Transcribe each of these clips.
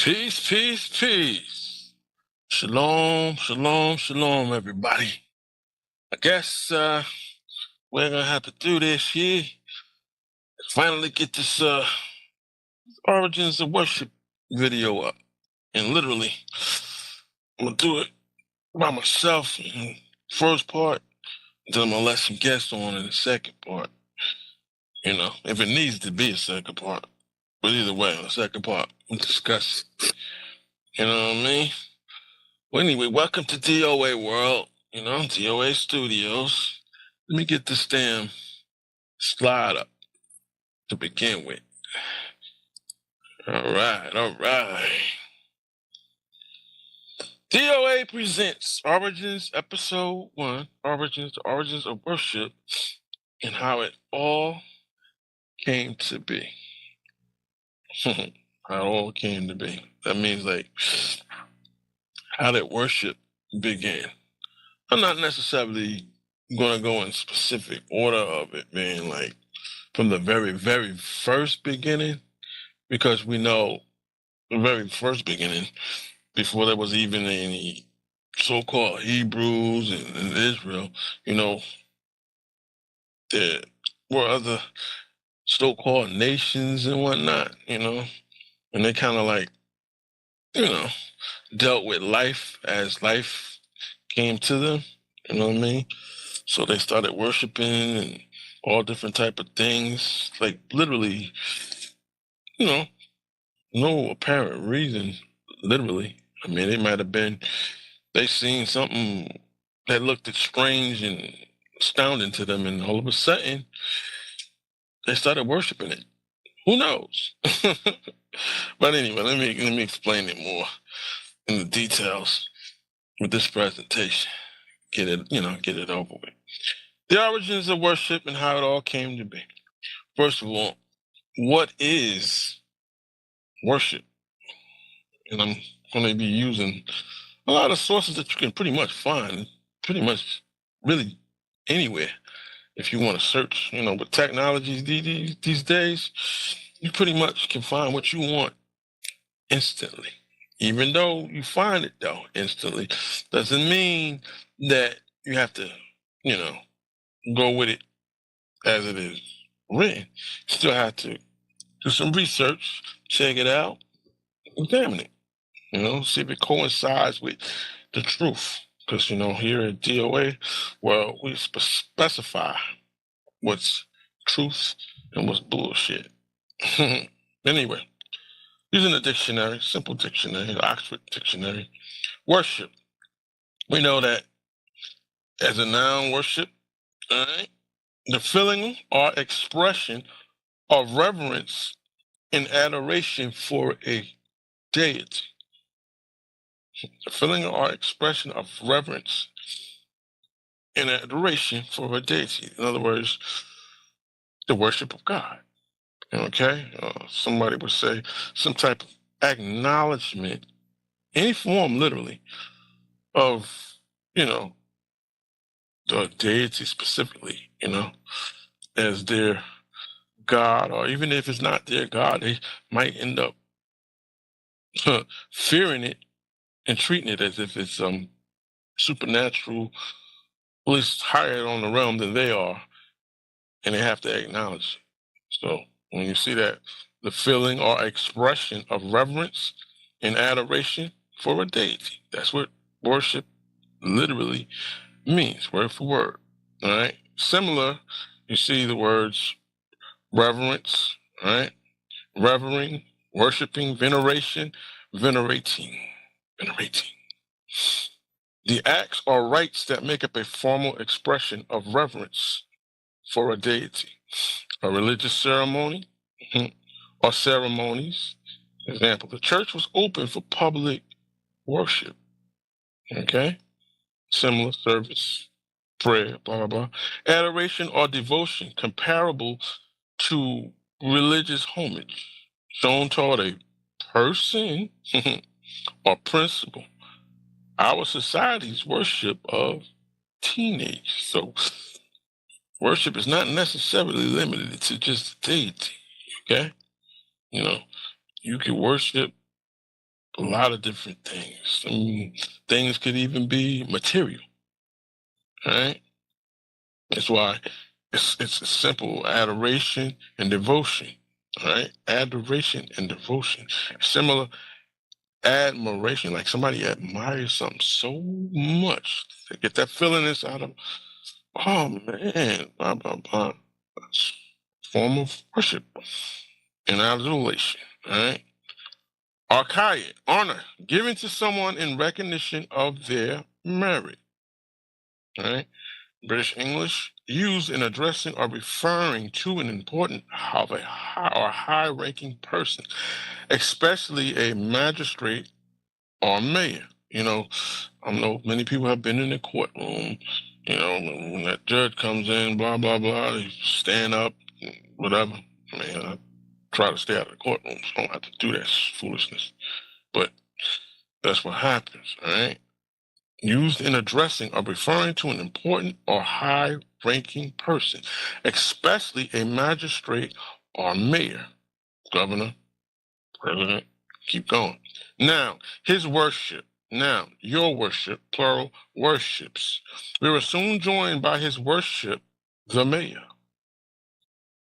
Peace, peace, peace. Shalom, shalom, shalom, everybody. I guess we're gonna have to do this here. Finally get this Origins of Worship video up. And literally, I'm gonna do it by myself in the first part, then I'm gonna let some guests on in the second part. If it needs to be a second part. But either way, the second part, we'll discuss it. You know what I mean? Well, anyway, welcome to DOA World, DOA Studios. Let me get this damn slide up to begin with. All right. DOA presents Origins Episode 1, the Origins of Worship, and how it all came to be. How it all came to be. That means, how did worship begin? I'm not necessarily going to go in specific order of it being from the very, very first beginning, because we know the very first beginning, before there was even any so-called Hebrews in Israel, there were other so-called nations and whatnot, and they kind of dealt with life as life came to them, you know what I mean? So they started worshiping and all different type of things, literally, no apparent reason, literally. I mean, it might have been they seen something that looked strange and astounding to them, and all of a sudden they started worshiping it. Who knows? But anyway, let me explain it more in the details with this presentation. Get it over with. The origins of worship and how it all came to be. First of all, what is worship? And I'm going to be using a lot of sources that you can pretty much find, really anywhere. If you want to search, with technologies these days, you pretty much can find what you want instantly. Even though you find it though instantly, doesn't mean that you have to, go with it as it is written. You still have to do some research, check it out, examine it, see if it coincides with the truth. Because, here at DOA, well, we specify what's truth and what's bullshit. Anyway, using a dictionary, simple dictionary, Oxford Dictionary, worship. We know that as a noun, worship, all right, the feeling or expression of reverence and adoration for a deity. The feeling or expression of reverence and adoration for a deity. In other words, the worship of God. Okay? Somebody would say some type of acknowledgement, any form, literally, of, the deity specifically, as their God, or even if it's not their God, they might end up fearing it and treating it as if it's supernatural, at least higher on the realm than they are, and they have to acknowledge it. So when you see that, the feeling or expression of reverence and adoration for a deity, that's what worship literally means, word for word. All right. Similar, you see the words reverence, all right, revering, worshiping, veneration, venerating. The acts or rites that make up a formal expression of reverence for a deity, a religious ceremony, or ceremonies. Example, the church was open for public worship. Okay? Similar service, prayer, blah, blah, blah. Adoration or devotion, comparable to religious homage, shown toward a person or principle. Our society's worship of teenage. So worship is not necessarily limited to just deity. Okay? You can worship a lot of different things. Things could even be material, right? That's why it's simple adoration and devotion, right? Adoration and devotion. Similar admiration, like somebody admires something so much. They get that feeling inside of, oh man, blah, blah, blah. That's a form of worship and adulation, right? Archaic, honor, given to someone in recognition of their merit, right? British English, used in addressing or referring to an important of a high or high-ranking person, especially a magistrate or mayor. I know many people have been in the courtroom. When that judge comes in, blah blah blah, they stand up, whatever. I try to stay out of the courtroom, so I don't have to do that foolishness. But that's what happens, all right? Used in addressing or referring to an important or high-ranking person, especially a magistrate or mayor, governor, president, keep going. Now, his worship. Now, your worship, plural, worships. We were soon joined by his worship, the mayor.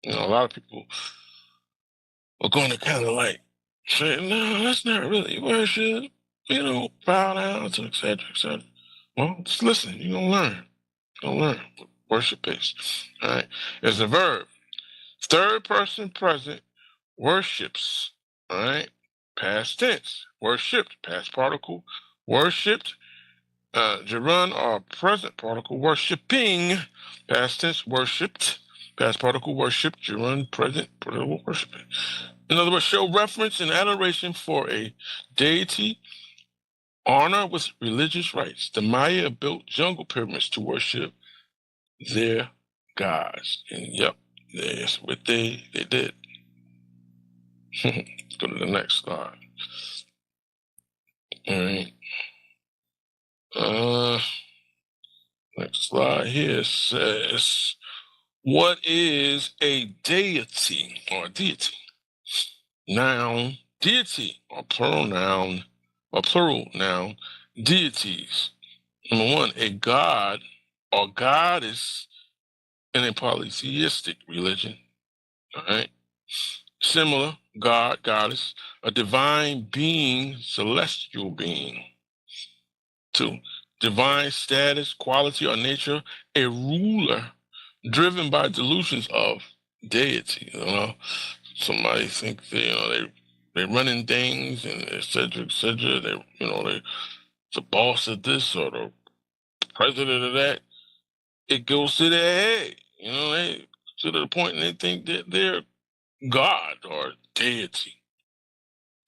A lot of people are going to kind of like say, no, that's not really worship. Bow down to, etc., etc. Well, just listen. You're going to learn. You're going to learn what worship is. All right. It's a verb. Third person present, worships. All right. Past tense, worshipped, past particle, worshipped, gerund or present particle, worshipping, past tense, worshipped, past particle, worshipped, gerund, present particle, worshiping. In other words, show reference and adoration for a deity, honor with religious rites. The Maya built jungle pyramids to worship their gods. And yep, that's what they did. Let's go to the next slide. All right. Next slide here says, what is a deity or deity? Noun, deity or plural noun, deities. Number one, a god or goddess in a polytheistic religion. All right. Similar, god, goddess, a divine being, celestial being. Two, divine status, quality, or nature, a ruler driven by delusions of deity. Somebody think they're running things and et cetera, et cetera. They're the boss of this or the president of that. It goes to their head. They to the point and they think that they're God or deity.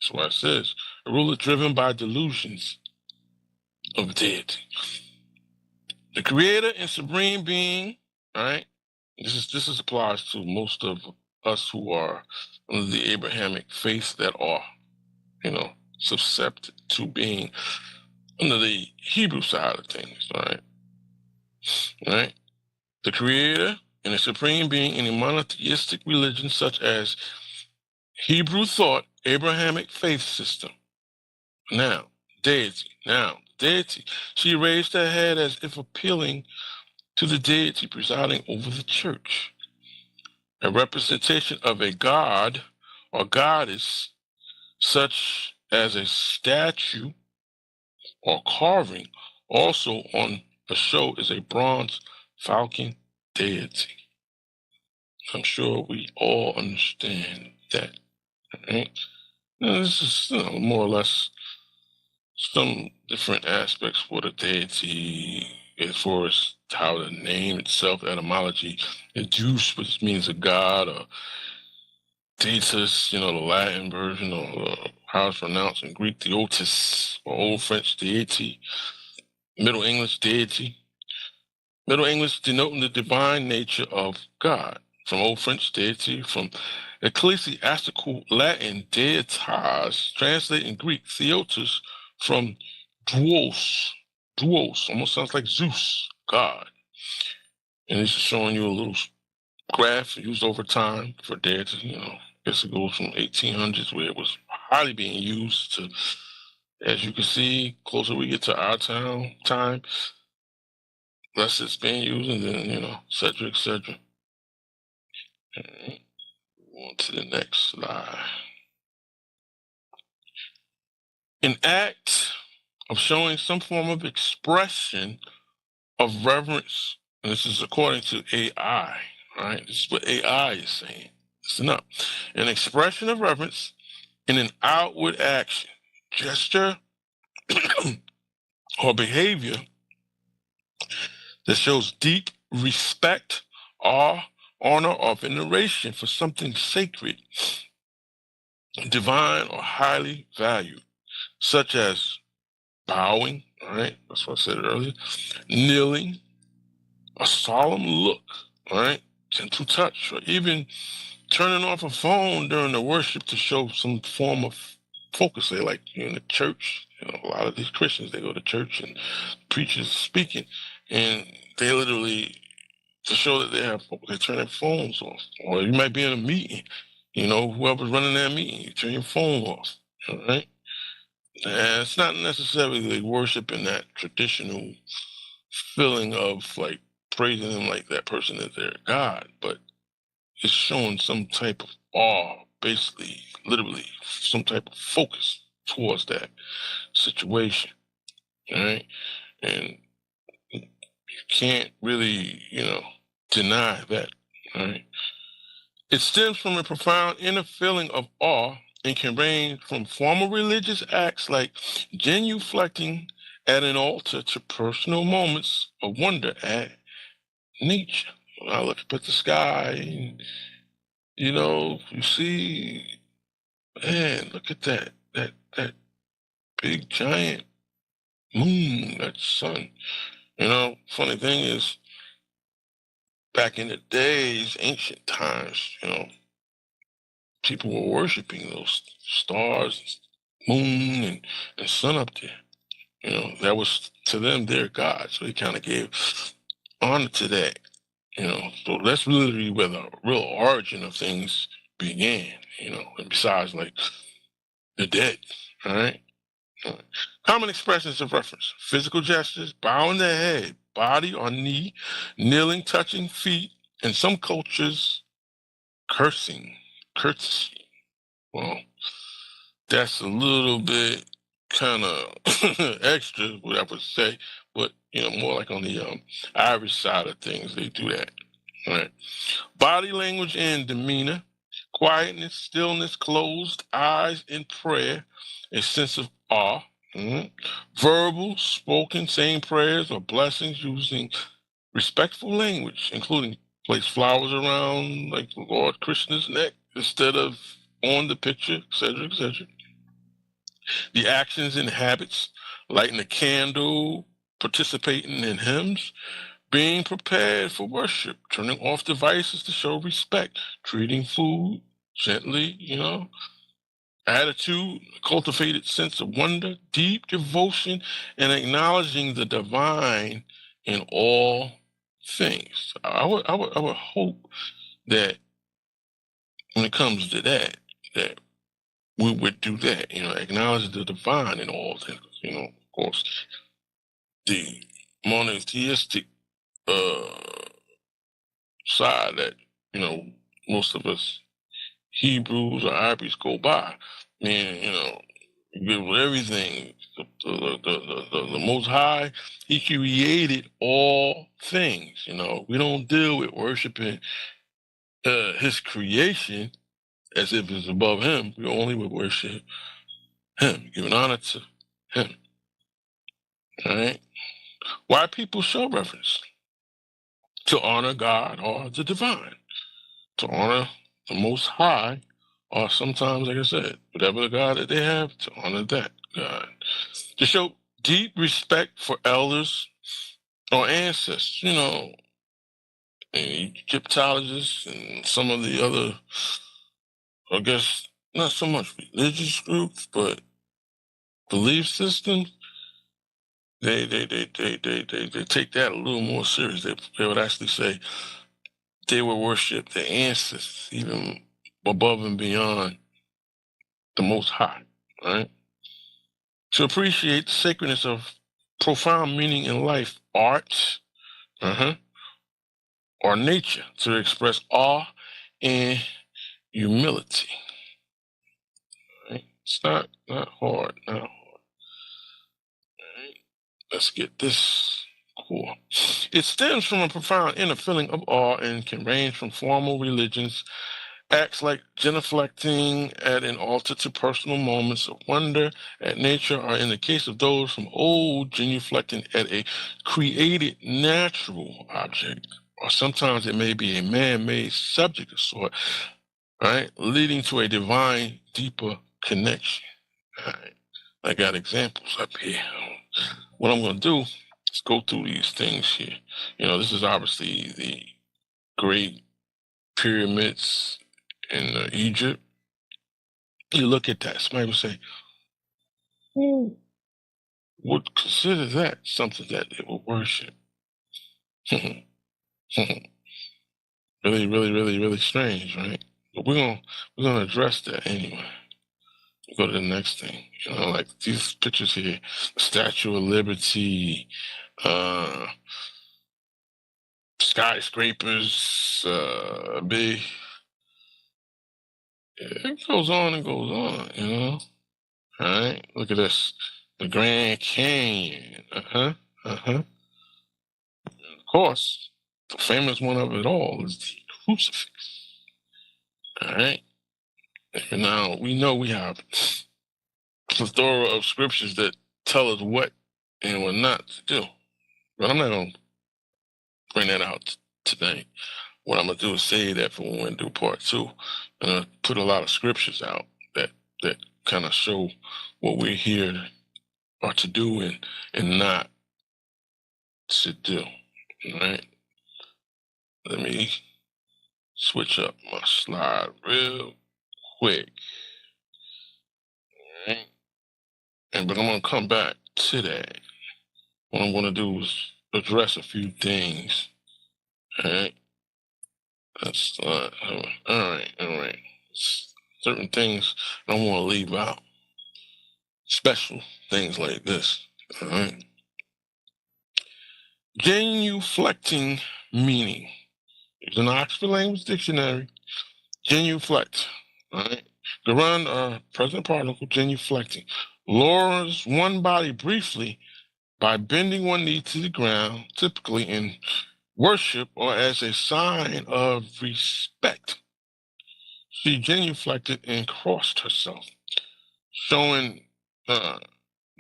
That's why it says a ruler driven by delusions of deity. The creator and supreme being, right? This applies to most of us who are under the Abrahamic faith that are, susceptible to being under the Hebrew side of things, all right? Right? The creator and the supreme being in a monotheistic religion such as Hebrew thought, Abrahamic faith system. Now, deity. She raised her head as if appealing to the deity presiding over the church. A representation of a god or goddess, such as a statue or carving, also on the show is a bronze falcon deity. I'm sure we all understand that. Right? Now, this is more or less some different aspects for the deity as far as how the name itself, etymology, Deus, which means a god, or Deus, the Latin version, or how it's pronounced in Greek, Theotis, or Old French deity, Middle English deity. Middle English denoting the divine nature of God. From Old French deity, from ecclesiastical Latin deitas, translated in Greek, Theotis, from Duos, almost sounds like Zeus, God. And this is showing you a little graph used over time for deity. I guess it goes from 1800s where it was highly being used to As you can see, closer we get to our time, less it's being used, and then, et cetera, et cetera. All right. On to the next slide. An act of showing some form of expression of reverence, and this is according to AI, right? This is what AI is saying. Listen up. An expression of reverence in an outward action, gesture, or behavior that shows deep respect, awe, honor, or veneration for something sacred, divine, or highly valued, such as bowing, right? That's what I said earlier, kneeling, a solemn look, right? Gentle touch, or even turning off a phone during the worship to show some form of focus. They like in the church, a lot of these Christians, they go to church and preachers speaking, and they literally, to show that they turn their phones off. Or you might be in a meeting, whoever's running that meeting, you turn your phone off, all right? And it's not necessarily like worship in that traditional feeling of like praising them like that person is their God, but it's showing some type of awe, basically, literally, some type of focus towards that situation, all right? And you can't really, deny that, all right? It stems from a profound inner feeling of awe and can range from formal religious acts like genuflecting at an altar to personal moments of wonder at nature. When I look up at the sky, and, you see, man, look at that big giant moon, that sun. Funny thing is, back in the days, ancient times, people were worshiping those stars, moon, and sun up there. That was to them their God. So he kind of gave honor to that. So that's literally where the real origin of things began. And besides, like the dead. All right. All right. Common expressions of reference: physical gestures, bowing the head, body or knee, kneeling, touching feet. In some cultures, cursing, courtesy. Well, that's a little bit kind of extra, what I would say, but more like on the Irish side of things, they do that. All right. Body language and demeanor: quietness, stillness, closed eyes in prayer, a sense of awe. Mhm. Verbal, spoken, saying prayers or blessings using respectful language, including place flowers around like Lord Krishna's neck instead of on the picture, etc., etc. The actions and habits: lighting a candle, participating in hymns, being prepared for worship, turning off devices to show respect, treating food gently, attitude, cultivated sense of wonder, deep devotion, and acknowledging the divine in all things. I would hope that when it comes to that we would do that, acknowledge the divine in all things. Of course, the monotheistic uh, side that, most of us Hebrews or Arabs go by. I mean, you give everything. The Most High, He created all things. We don't deal with worshiping His creation as if it's above Him. We only would worship Him, giving honor to Him. All right. Why people show reverence? To honor God or the divine, to honor the Most High, or sometimes, like I said, whatever the God that they have, to honor that God. To show deep respect for elders or ancestors, and Egyptologists and some of the other, I guess, not so much religious groups, but belief systems. They take that a little more serious. They would actually say they would worship their ancestors even above and beyond the Most High, right? To appreciate the sacredness of profound meaning in life, art, or nature, to express awe and humility. Right? It's not hard, not hard. Right? Let's get this cool. It stems from a profound inner feeling of awe and can range from formal religions, acts like genuflecting at an altar, to personal moments of wonder at nature, or in the case of those from old, genuflecting at a created natural object, or sometimes it may be a man-made subject of sort, right, leading to a divine, deeper connection. All right. I got examples up here. What I'm going to do is go through these things here. This is obviously the great pyramids in Egypt. You look at that, somebody would say, who would consider that something that they would worship? Really, really, really, really strange, right? But we're gonna address that anyway. Go to the next thing. Like these pictures here, the Statue of Liberty, skyscrapers, big. It goes on and goes on, All right, look at this. The Grand Canyon. Of course, the famous one of it all is the crucifix. All right. And now we know we have a plethora of scriptures that tell us what and what not to do. But I'm not going to bring that out today. What I'm going to do is save that for when we do part 2. I'm going to put a lot of scriptures out that kind of show what we're here or to do and not to do. All right. Let me switch up my slide real quick. All right. But I'm going to come back to that. What I'm going to do is address a few things. All right. Let's start. All right. Certain things I don't want to leave out. Special things like this. All right. Genuflecting meaning. It's an Oxford Language Dictionary. Genuflect. All right. Gerund or present participle, genuflecting. Lowers one body briefly by bending one knee to the ground, typically in worship or as a sign of respect. She genuflected and crossed herself, showing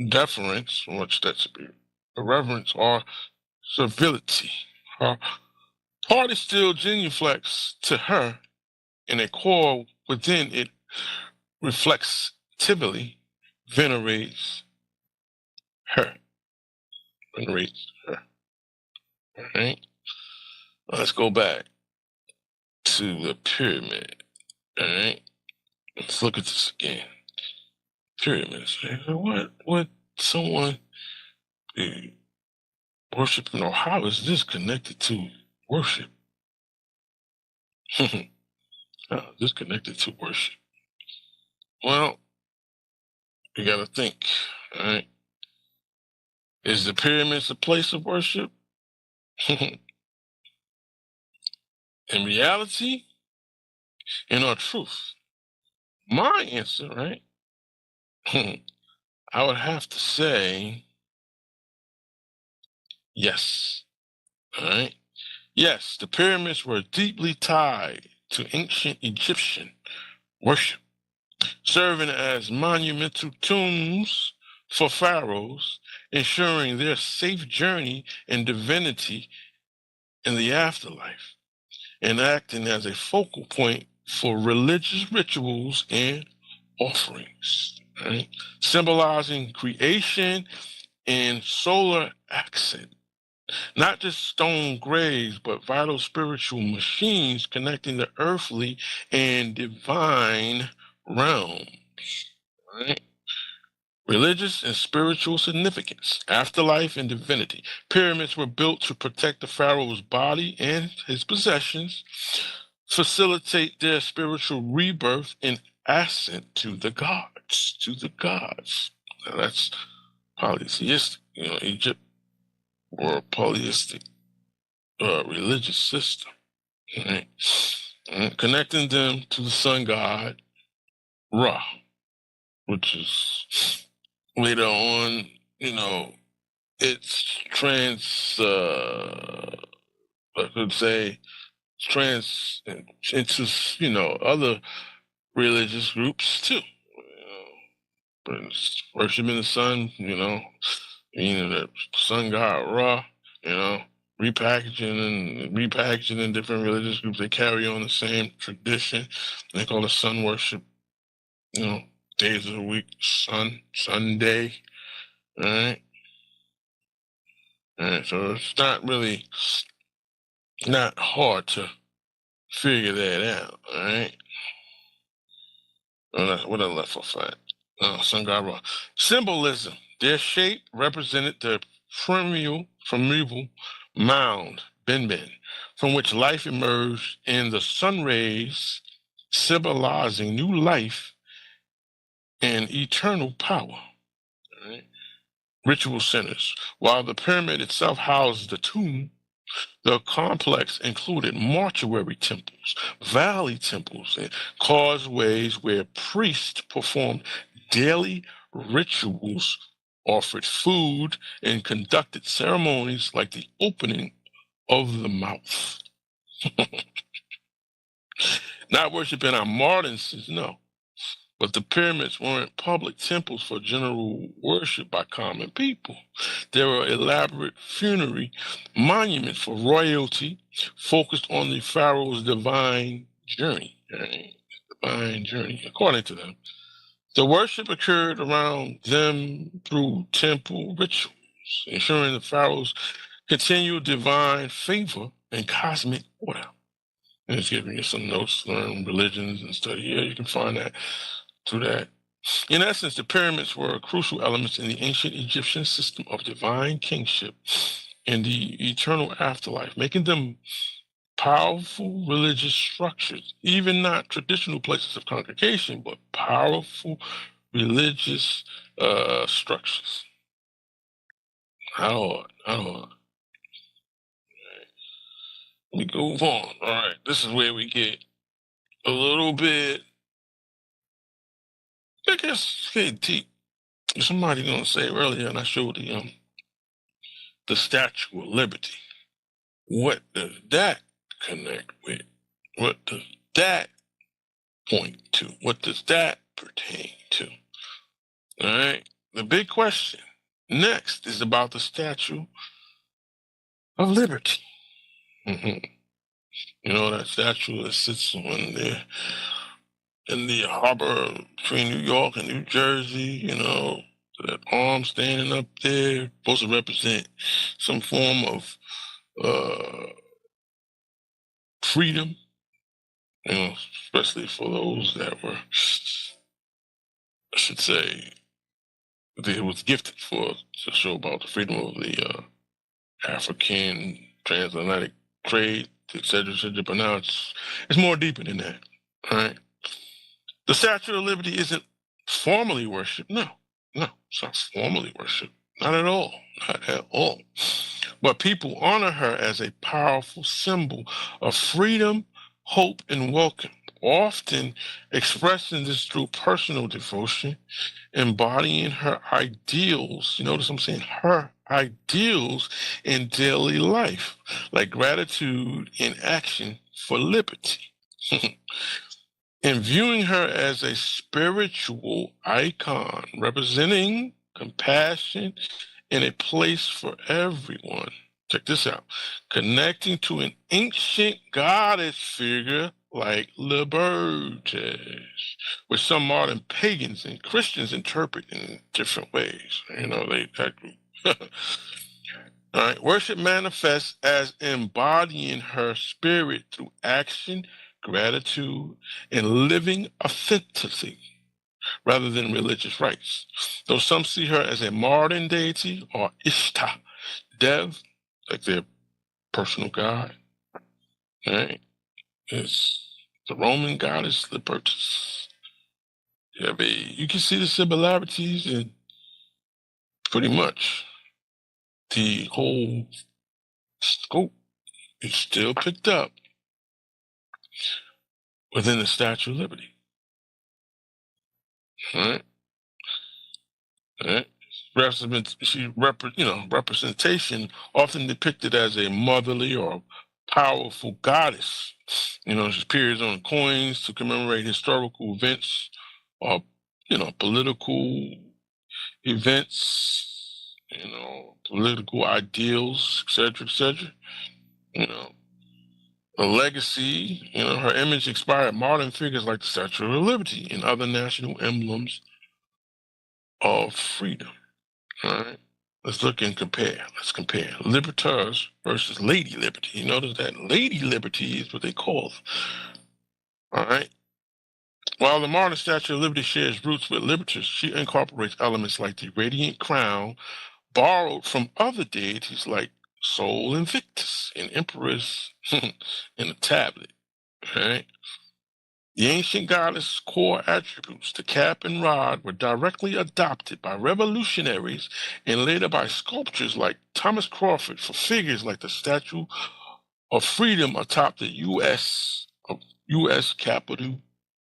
deference, which that should be reverence or civility. Her party still genuflects to her, and a core within it reflexively venerates her. Venerates her. All right. Let's go back to the pyramid. All right. Let's look at this again. Pyramids. What would someone be worshiping, or how is this connected to worship? This connected to worship. Well, you got to think. All right. Is the pyramids a place of worship? In reality, in our truth, my answer, right? I would have to say yes. All right. Yes, the pyramids were deeply tied to ancient Egyptian worship, serving as monumental tombs for pharaohs, ensuring their safe journey and divinity in the afterlife, and acting as a focal point for religious rituals and offerings, right? Symbolizing creation and solar accent. Not just stone graves, but vital spiritual machines connecting the earthly and divine realms. Right? Religious and spiritual significance, afterlife and divinity. Pyramids were built to protect the pharaoh's body and his possessions, facilitate their spiritual rebirth and ascent to the gods. Now that's polytheistic. Egypt were a polytheistic religious system. Right? And connecting them to the sun god Ra, which is later on, it's I could say, trans into, other religious groups too. But it's worshiping the sun, meaning the sun god Ra, you know, repackaging in different religious groups. They carry on the same tradition. They call it sun worship, days of the week, Sunday, all right? All right, so it's not hard to figure that out, all right? What I left off at? Sun God Ra. Symbolism. Their shape represented the primeval mound, Benben, from which life emerged in the sun rays, symbolizing new life and eternal power. All right? Ritual centers. While the pyramid itself housed the tomb, the complex included mortuary temples, valley temples, and causeways where priests performed daily rituals, offered food, and conducted ceremonies like the opening of the mouth. Not worshiping our modern sense, no. But the pyramids weren't public temples for general worship by common people. They were elaborate funerary monuments for royalty focused on the pharaoh's divine journey. Right? Divine journey, according to them. The worship occurred around them through temple rituals, ensuring the pharaoh's continued divine favor and cosmic order. And it's giving you some notes, learn religions and study. Yeah, you can find that through that. In essence, the pyramids were crucial elements in the ancient Egyptian system of divine kingship and the eternal afterlife, making them powerful religious structures, even not traditional places of congregation, but powerful religious structures. How hard. Let me move on. All right, this is where we get a little bit, I guess, deep. Somebody gonna say earlier, and I showed the Statue of Liberty. What does that connect with? What does that point to? What does that pertain to? All right. The big question next is about the Statue of Liberty. Mm-hmm. That statue that sits in the harbor between New York and New Jersey, that arm standing up there, supposed to represent some form of freedom, especially for those that were, I should say, it was gifted to show about the freedom of the African transatlantic trade, etc., etc. But now it's more deeper than that. All right. The Statue of Liberty isn't formally worshipped. No, it's not formally worshipped. Not at all. Not at all. But people honor her as a powerful symbol of freedom, hope, and welcome, often expressing this through personal devotion, embodying her ideals. You notice I'm saying her ideals in daily life, like gratitude in action for liberty. And viewing her as a spiritual icon representing compassion and a place for everyone. Check this out. Connecting to an ancient goddess figure like Libertas, which some modern pagans and Christians interpret in different ways. That group. All right. Worship manifests as embodying her spirit through action, gratitude, and living authentically rather than religious rites. Though some see her as a modern deity or Ishtar, Dev, like their personal god. Right? It's the Roman goddess Libertas. You can see the similarities in pretty much the whole scope is still picked up within the Statue of Liberty. All right? All right? Representation often depicted as a motherly or powerful goddess. She appears on coins to commemorate historical events or, political events, political ideals, etc., etc. You know, a legacy, her image inspired modern figures like the Statue of Liberty and other national emblems of freedom. All right. Let's look and compare. Let's compare Libertas versus Lady Liberty. You notice that Lady Liberty is what they call them. All right. While the modern Statue of Liberty shares roots with Libertas, she incorporates elements like the radiant crown borrowed from other deities like Sol Invictus and Empress in a tablet. All right. The ancient goddess' core attributes, the cap and rod, were directly adopted by revolutionaries and later by sculptors like Thomas Crawford for figures like the Statue of Freedom atop the U.S. Capitol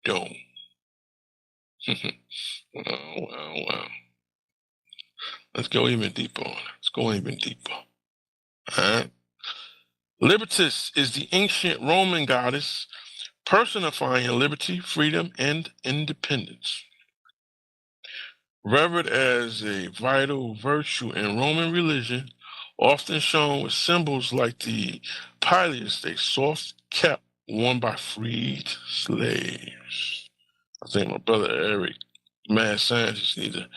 Dome. Wow. Let's go even deeper on it. Let's go even deeper. All right. Libertas is the ancient Roman goddess personifying liberty, freedom, and independence. Revered as a vital virtue in Roman religion, often shown with symbols like the pileus, a soft cap worn by freed slaves. I think my brother Eric, mad scientist, need to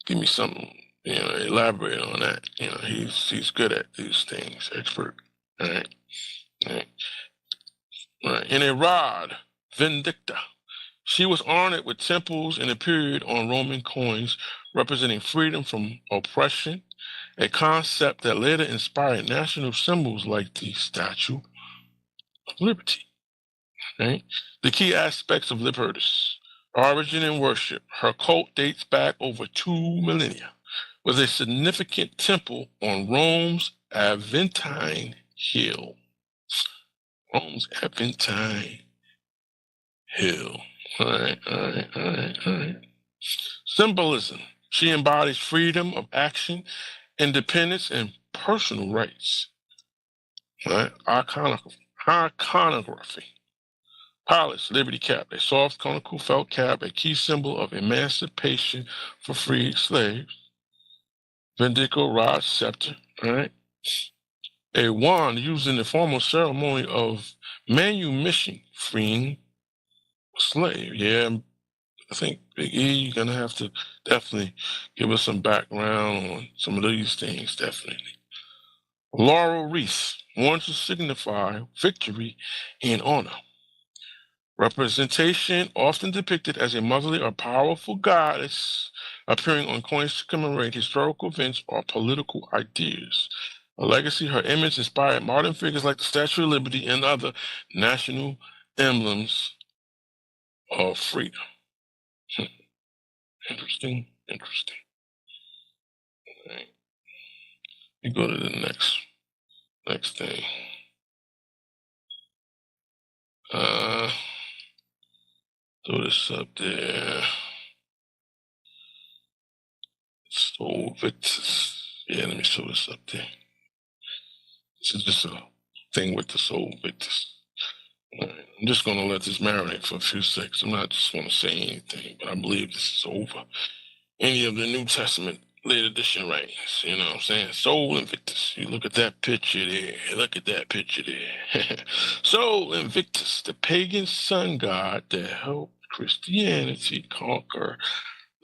give me something, elaborate on that. He's good at these things, expert. All right. All right. Right. In a rod, Vindicta, she was ornate with temples and appeared on Roman coins representing freedom from oppression, a concept that later inspired national symbols like the Statue of Liberty. Right? The key aspects of Libertas: origin and worship. Her cult dates back over 2 millennia, with a significant temple on Rome's Aventine Hill. Rome's Aventine Hill. All right. Symbolism. She embodies freedom of action, independence, and personal rights. All right. Iconography. Palace, Liberty Cap, a soft conical felt cap, a key symbol of emancipation for freed slaves. Vindical rod scepter. All right. A wand used in the formal ceremony of manumission, freeing slave. Yeah, I think Big E, you're gonna have to definitely give us some background on some of these things, definitely. Laurel wreath, worn to signify victory and honor. Representation, often depicted as a motherly or powerful goddess, appearing on coins to commemorate historical events or political ideas. A legacy, her image inspired modern figures like the Statue of Liberty and other national emblems of freedom. Interesting. All right. You go to the next thing. Throw this up there. Sol Victus. Yeah, let me throw this up there. This is just a thing with the Sol Victus. All right. I'm just going to let this marinate for a few seconds. I'm not just going to say anything, but I believe this is over. Any of the New Testament late edition writings, you know what I'm saying? Sol Invictus. You look at that picture there. Sol Invictus, the pagan sun god that helped Christianity conquer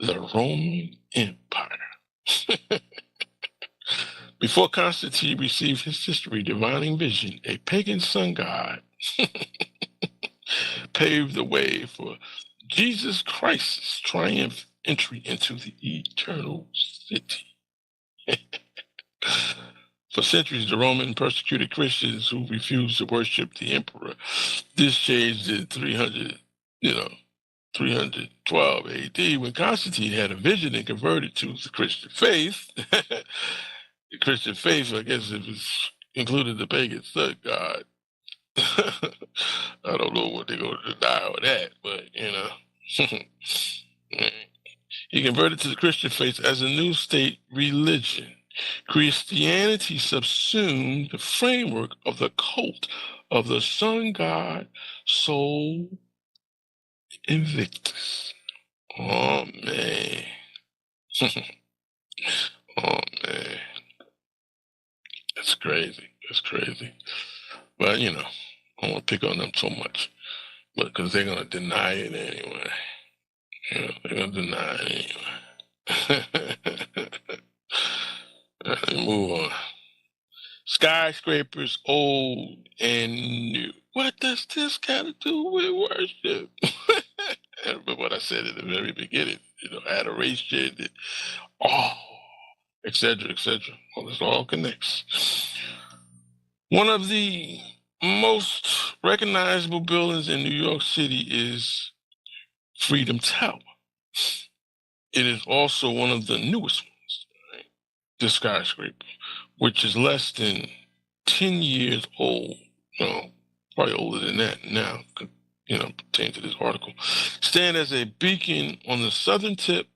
the Roman Empire. Before Constantine received his history divining vision, a pagan sun god paved the way for Jesus Christ's triumph entry into the eternal city. For centuries, the Roman persecuted Christians who refused to worship the emperor. This changed in 300, 312 AD, when Constantine had a vision and converted to the Christian faith. The Christian faith, I guess it was included the pagan sun god. I don't know what they're going to deny on that, but he converted to the Christian faith as a new state religion. Christianity subsumed the framework of the cult of the sun god Sol Invictus. Oh man. Oh man. That's crazy. That's crazy. But I don't want to pick on them so much. But because they're gonna deny it anyway. They're gonna deny it anyway. Let's move on. Skyscrapers old and new. What does this got to do with worship? I remember what I said at the very beginning. Adoration, etc., etc. Well, this all connects. One of the most recognizable buildings in New York City is Freedom Tower. It is also one of the newest ones, right? The skyscraper, which is less than 10 years old. No, probably older than that now, pertaining to this article. Stand as a beacon on the southern tip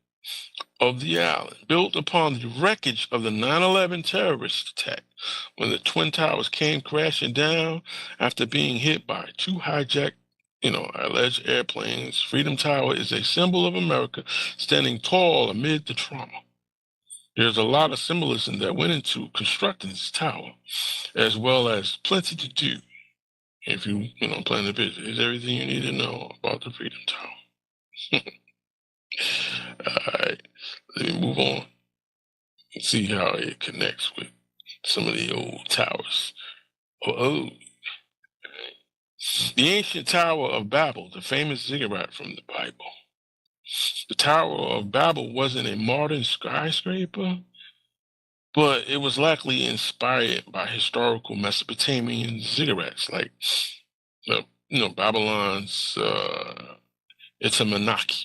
of the island, built upon the wreckage of the 9/11 terrorist attack, when the Twin Towers came crashing down after being hit by two hijacked, alleged airplanes. Freedom Tower is a symbol of America standing tall amid the trauma. There's a lot of symbolism that went into constructing this tower, as well as plenty to do. If you, plan to visit, is everything you need to know about the Freedom Tower. All right, let me move on and see how it connects with some of the old towers. The ancient Tower of Babel, the famous ziggurat from the Bible. The Tower of Babel wasn't a modern skyscraper, but it was likely inspired by historical Mesopotamian ziggurats like, Babylon's Itamanaki.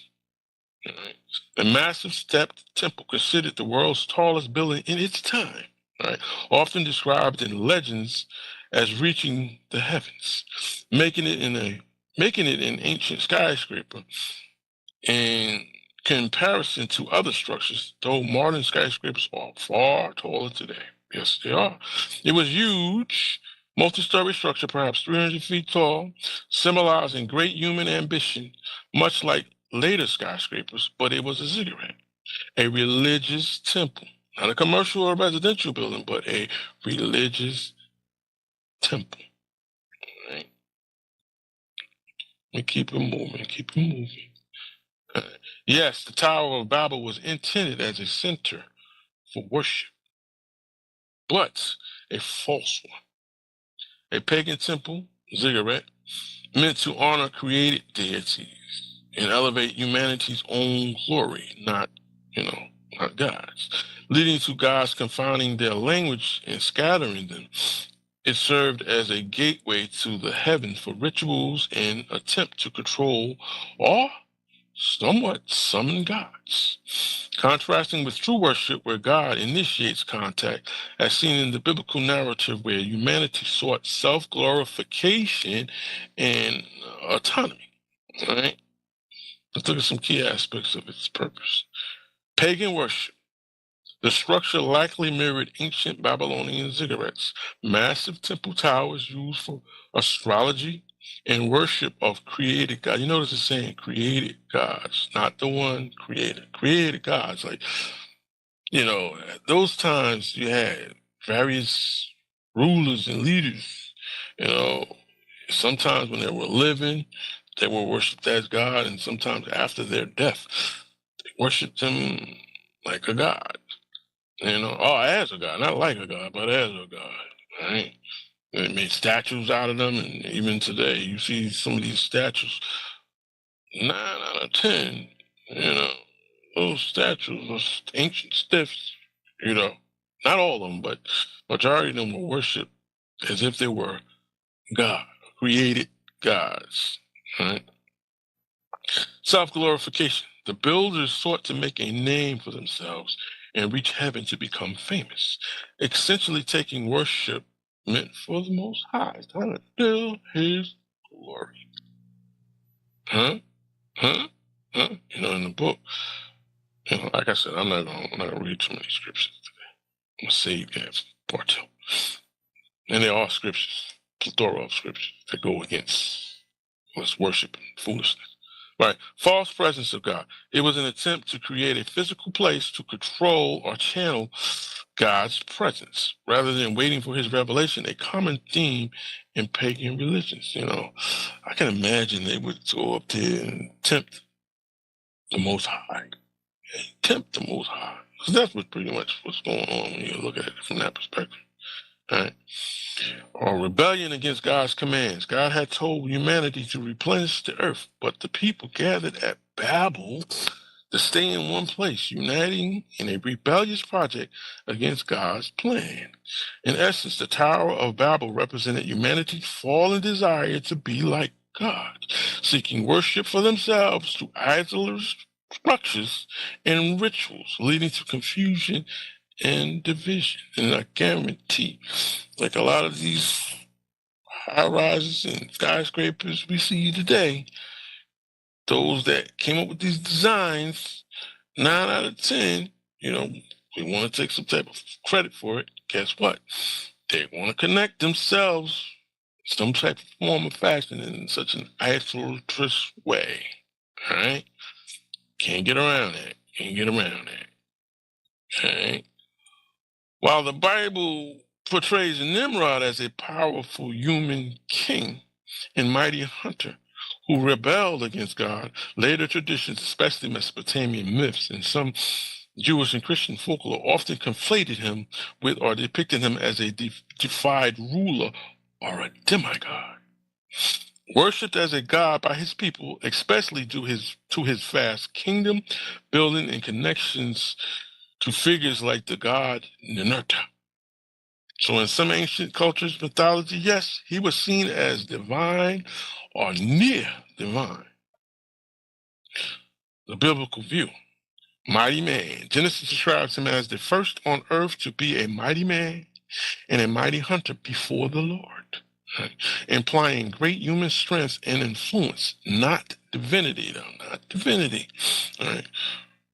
Right? A massive stepped temple considered the world's tallest building in its time, right? Often described in legends as reaching the heavens, making it an ancient skyscraper in comparison to other structures, though modern skyscrapers are far taller today. Yes, they are. It was huge, multi-story structure, perhaps 300 feet tall, symbolizing great human ambition, much like later skyscrapers, but it was a ziggurat, a religious temple, not a commercial or residential building, but a religious temple. Right? We keep it moving, keep it moving. Yes, the Tower of Babel was intended as a center for worship, but a false one. A pagan temple, ziggurat, meant to honor created deities and elevate humanity's own glory, not God's, leading to gods confining their language and scattering them. It served as a gateway to the heavens for rituals and attempt to control or somewhat summon gods. Contrasting with true worship, where God initiates contact, as seen in the biblical narrative where humanity sought self-glorification and autonomy. All right? Let's look at some key aspects of its purpose. Pagan worship. The structure likely mirrored ancient Babylonian ziggurats, massive temple towers used for astrology and worship of created gods. You notice it's saying created gods, not the one created. Created gods. Like, those times you had various rulers and leaders, sometimes when they were living, they were worshipped as God, and sometimes after their death, they worshipped him like a god. As a god, not like a god, but as a god, right? They made statues out of them, and even today, you see some of these statues. 9 out of 10, those statues are ancient stiffs. Not all of them, but majority of them were worshipped as if they were God, created gods, right? Self-glorification. The builders sought to make a name for themselves and reach heaven to become famous, essentially taking worship meant for the Most High. It's time to fill His glory. Huh? Huh? Huh? In the book, like I said, I'm not gonna read too many scriptures today. I'm gonna save that for part 2. And they're all scriptures, plethora of scriptures that go against what's worship and foolishness. Right. False presence of God. It was an attempt to create a physical place to control or channel God's presence rather than waiting for his revelation, a common theme in pagan religions. I can imagine they would go up there and tempt the Most High. Tempt the Most High. Because that's pretty much what's going on when you look at it from that perspective. Right? Or rebellion against God's commands. God had told humanity to replenish the earth, but the people gathered at Babel to stay in one place, uniting in a rebellious project against God's plan. In essence, the Tower of Babel represented humanity's fallen desire to be like God, seeking worship for themselves through idolized structures and rituals, leading to confusion and division. And I guarantee, like a lot of these high rises and skyscrapers we see today, those that came up with these designs, 9 out of 10, they want to take some type of credit for it. Guess what? They want to connect themselves some type of form of fashion in such an idolatrous way. All right? Can't get around that. All right? While the Bible portrays Nimrod as a powerful human king and mighty hunter who rebelled against God, later traditions, especially Mesopotamian myths and some Jewish and Christian folklore, often conflated him with or depicted him as a defied ruler or a demigod. Worshipped as a god by his people, especially to his vast kingdom building and connections to figures like the god Ninurta. So in some ancient cultures, mythology, yes, he was seen as divine or near divine. The biblical view. Mighty man. Genesis describes him as the first on earth to be a mighty man and a mighty hunter before the Lord, right? Implying great human strength and influence, not divinity, though, not divinity. All right.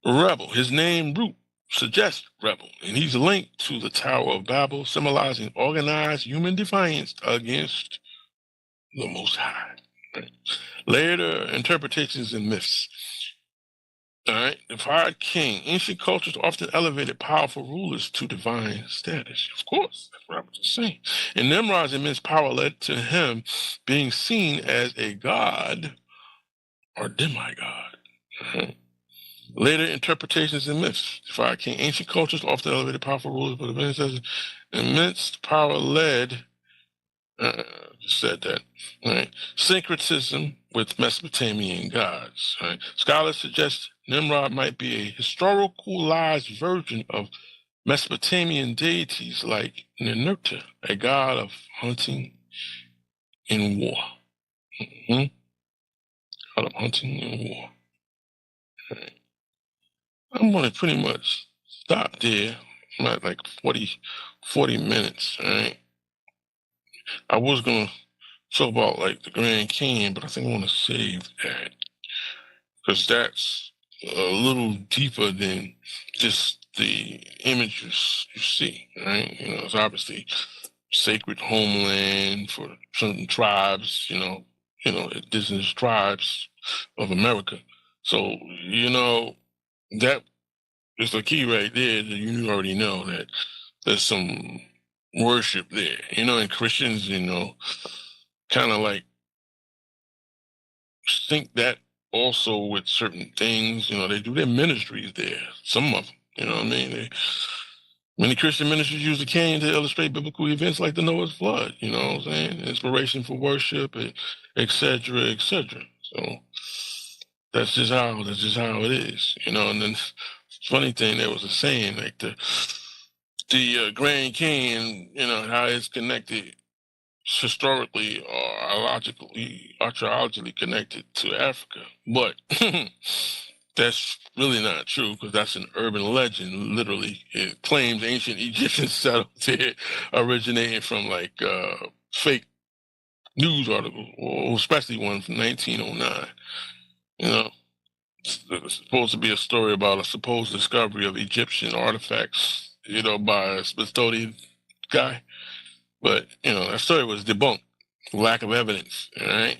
Rebel. His name root suggests rebel, and he's linked to the Tower of Babel, symbolizing organized human defiance against the Most High. Right? Later interpretations and myths. All right, the fire king. Ancient cultures often elevated powerful rulers to divine status. Of course, that's what I was just saying. And Nimrod's immense power led to him being seen as a god or demigod. Right? Later interpretations and myths. The fire king. Ancient cultures often elevated powerful rulers, but immense power led. Said that. Right. Syncretism with Mesopotamian gods. Right. Scholars suggest Nimrod might be a historicalized version of Mesopotamian deities like Ninurta, a god of hunting and war. Mm-hmm. God of hunting and war. Right. I'm going to pretty much stop there. I'm at like 40 minutes. All right. I was going to talk about like the Grand Canyon, but I think I want to save that because that's a little deeper than just the images you see, right? It's obviously sacred homeland for certain tribes, indigenous tribes of America. So, that is the key right there that you already know that there's some worship there, and Christians, kind of like think that also with certain things, they do their ministries there. Some of them, you know what I mean? Many Christian ministries use the canyon to illustrate biblical events like the Noah's flood, you know what I'm saying? Inspiration for worship, et cetera, et cetera. So that's just how it is, And then funny thing, there was a saying like the Grand Canyon, how it's connected historically or archaeologically connected to Africa, but that's really not true because that's an urban legend. Literally, it claims ancient Egyptians settled here, originating from like fake news articles, or especially one from 1909. You know, it's supposed to be a story about a supposed discovery of Egyptian artifacts, by a Smithsonian guy. But, that story was debunked. Lack of evidence, all right?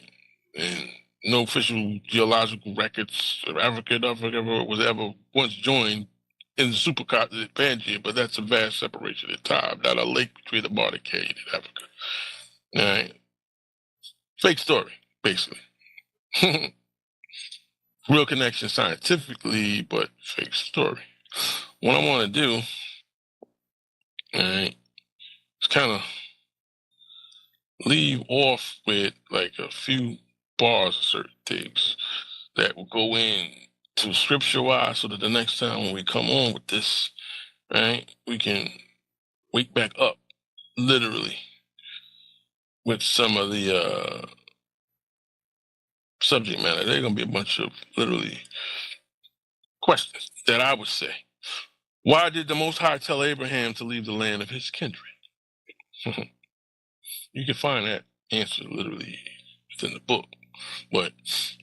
And no official geological records of Africa was ever once joined in the supercontinent Pangaea, but that's a vast separation of time, not a lake between the Baltic Canyon and Africa. All right? Fake story, basically. Real connection scientifically, but fake story. What I want to do, all right, is kind of leave off with like a few bars of certain things that will go in to scripture-wise so that the next time when we come on with this, right, we can wake back up, literally, with some of the subject matter. There are going to be a bunch of literally questions that I would say. Why did the Most High tell Abraham to leave the land of his kindred? You can find that answer literally within the book, but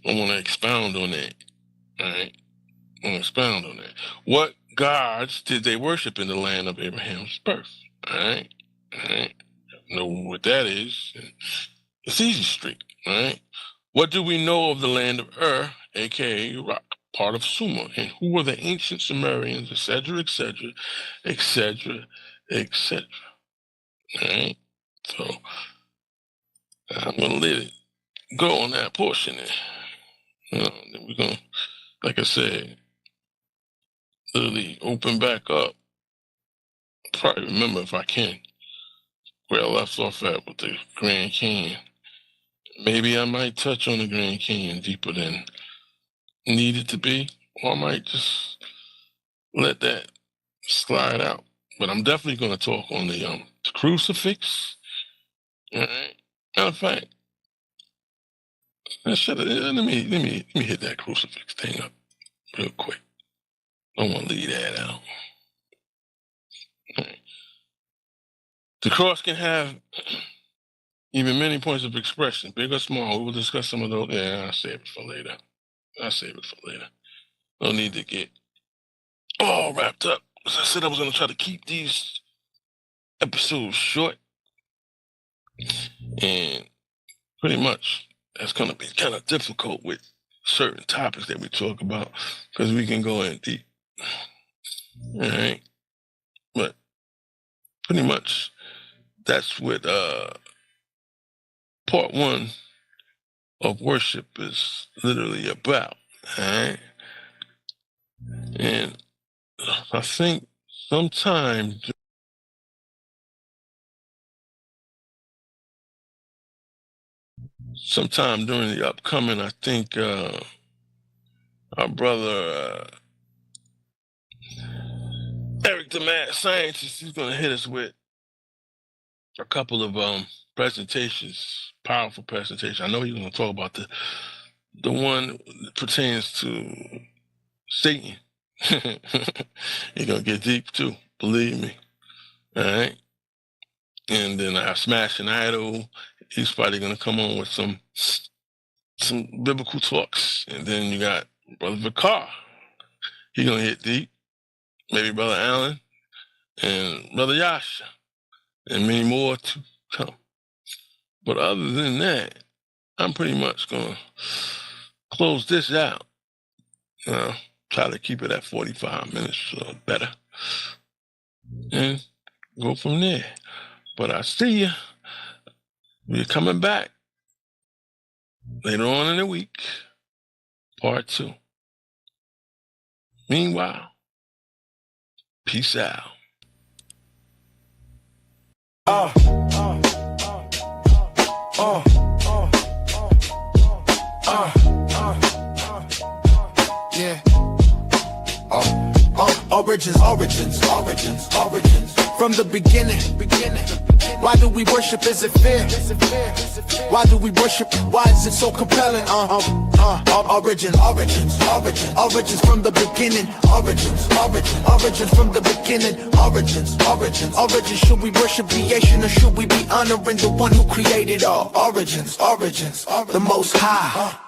I want to expound on that. All right, I want to expound on that. What gods did they worship in the land of Abraham's birth? All right, know what that is. It's easy street. All right. What do we know of the land of Ur, aka Iraq, part of Sumer, and who were the ancient Sumerians, etc., etc., etc., etc.? All right. So I'm gonna let it go on that portion there. Then we're gonna, like I said, literally open back up. Probably remember if I can where I left off at with the Grand Canyon. Maybe I might touch on the Grand Canyon deeper than needed to be, or I might just let that slide out. But I'm definitely going to talk on the crucifix. All right. Matter of fact, let me hit that crucifix thing up real quick. I don't want to leave that out. All right. The cross can have even many points of expression, big or small. We will discuss some of those. Yeah, I'll save it for later. No need to get all wrapped up. As I said, I was going to try to keep these episodes short. And pretty much that's going to be kind of difficult with certain topics that we talk about because we can go in deep. All right. But pretty much that's what part one of worship is literally about. All right. And I think sometime during the upcoming, I think our brother Eric the Mad Scientist, he's going to hit us with a couple of presentations, powerful presentations. I know he's going to talk about the one that pertains to Satan. He's going to get deep too, believe me. All right. And then I have Smash and Idol. He's probably going to come on with some biblical talks. And then you got Brother Vikar. He's going to hit deep. Maybe Brother Allen and Brother Yasha. And many more to come. But other than that, I'm pretty much going to close this out. Try to keep it at 45 minutes or better. And go from there. But I see you. We're coming back later on in the week. Part 2. Meanwhile, peace out. Yeah. Origins. from the beginning. Why do we worship? Is it fear? Why do we worship? Why is it so compelling? Origins from the beginning. Origins from the beginning. Origins. Should we worship creation or should we be honoring the one who created all? Origins, the Most High.